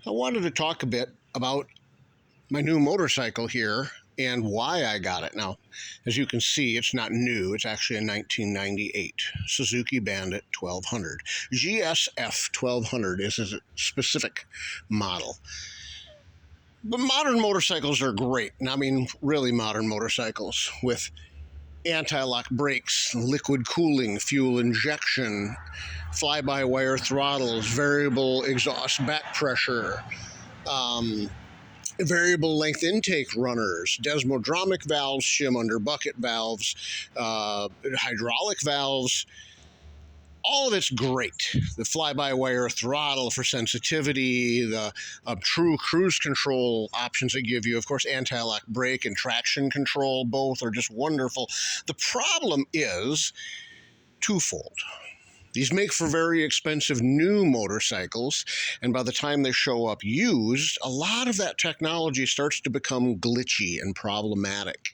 I wanted to talk a bit about my new motorcycle here and why I got it. Now, as you can see, it's not new. It's actually a 1998 Suzuki Bandit 1200. GSF 1200 is a specific model. But modern motorcycles are great. And I mean, really modern motorcycles with anti-lock brakes, liquid cooling, fuel injection, fly-by-wire throttles, variable exhaust back pressure, variable length intake runners, desmodromic valves, shim under bucket valves, hydraulic valves. All of it's great. The fly-by-wire throttle for sensitivity, the true cruise control options they give you, of course, anti-lock brake and traction control, both are just wonderful. The problem is twofold. These make for very expensive new motorcycles, and by the time they show up used, a lot of that technology starts to become glitchy and problematic,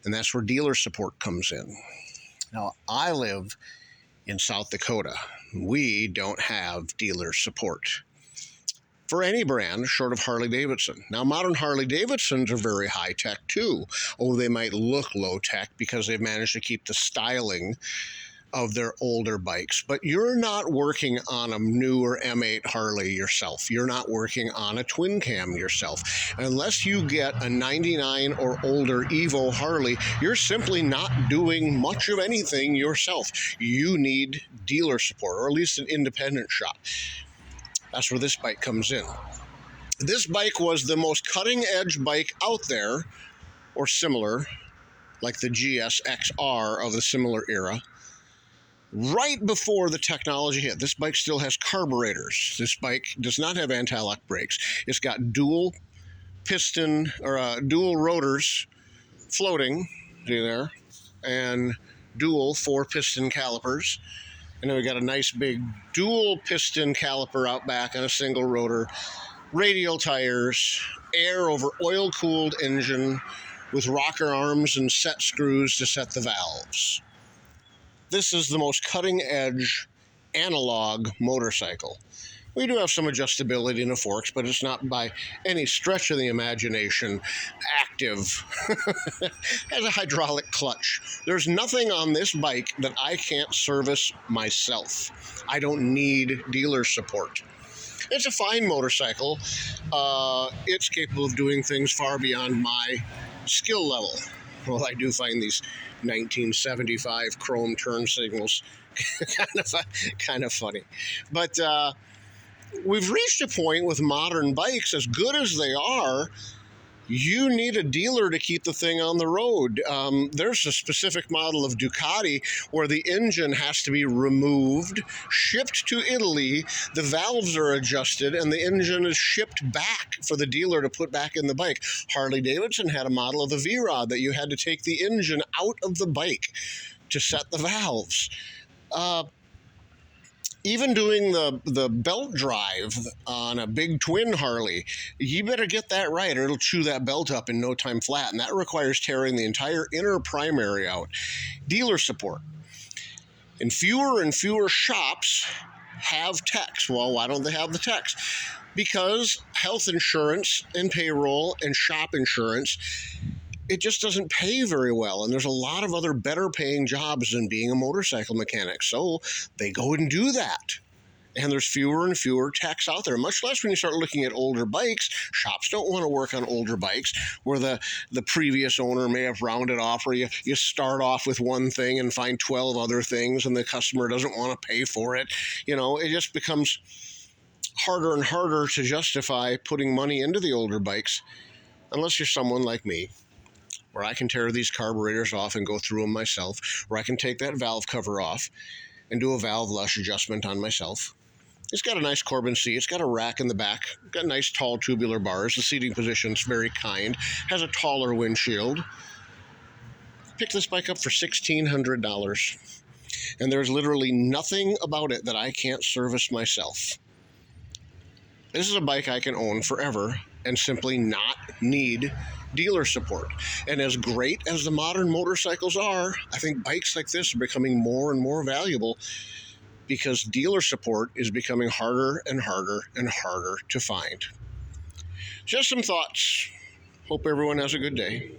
and that's where dealer support comes in. Now, I live in South Dakota. We don't have dealer support for any brand short of Harley-Davidson. Now, modern Harley-Davidsons are very high-tech too. Oh, they might look low-tech because they've managed to keep the styling of their older bikes, but you're not working on a newer M8 Harley yourself. You're not working on a twin cam yourself. Unless you get a 99 or older Evo Harley, you're simply not doing much of anything yourself. You need dealer support, or at least an independent shop. That's where this bike comes in. This bike was the most cutting-edge bike out there, or similar, like the GSXR of the similar era. Right before the technology hit, this bike still has carburetors. This bike does not have anti-lock brakes. It's got dual piston or dual rotors floating, see there, and dual 4-piston calipers. And then we got a nice big dual piston caliper out back on a single rotor, radial tires, air over oil-cooled engine with rocker arms and set screws to set the valves. This is the most cutting-edge analog motorcycle. We do have some adjustability in the forks, but it's not by any stretch of the imagination active. It has a hydraulic clutch. There's nothing on this bike that I can't service myself. I don't need dealer support. It's a fine motorcycle. It's capable of doing things far beyond my skill level. Well, I do find these 1975 chrome turn signals kind of funny. But we've reached a point with modern bikes, as good as they are, you need a dealer to keep the thing on the road. There's a specific model of Ducati where the engine has to be removed, shipped to Italy, the valves are adjusted, and the engine is shipped back for the dealer to put back in the bike. Harley-Davidson had a model of the V-Rod that you had to take the engine out of the bike to set the valves. Even doing the belt drive on a big twin Harley, you better get that right or it'll chew that belt up in no time flat, and that requires tearing the entire inner primary out. Dealer support. And fewer shops have techs. Well, why don't they have the techs? Because health insurance and payroll and shop insurance, it just doesn't pay very well, and there's a lot of other better paying jobs than being a motorcycle mechanic, so they go and do that. And there's fewer and fewer techs out there, much less when you start looking at older bikes. Shops don't want to work on older bikes where the previous owner may have rounded off, where you start off with one thing and find 12 other things, and the customer doesn't want to pay for it. You know, it just becomes harder and harder to justify putting money into the older bikes, unless you're someone like me, where I can tear these carburetors off and go through them myself, where I can take that valve cover off and do a valve lush adjustment on myself. It's got a nice Corbin seat. It's got a rack in the back. Got nice tall tubular bars. The seating position's very kind. Has a taller windshield. Picked this bike up for $1,600. And there's literally nothing about it that I can't service myself. This is a bike I can own forever and simply not need dealer support. And as great as the modern motorcycles are, I think bikes like this are becoming more and more valuable because dealer support is becoming harder and harder and harder to find. Just some thoughts. Hope everyone has a good day.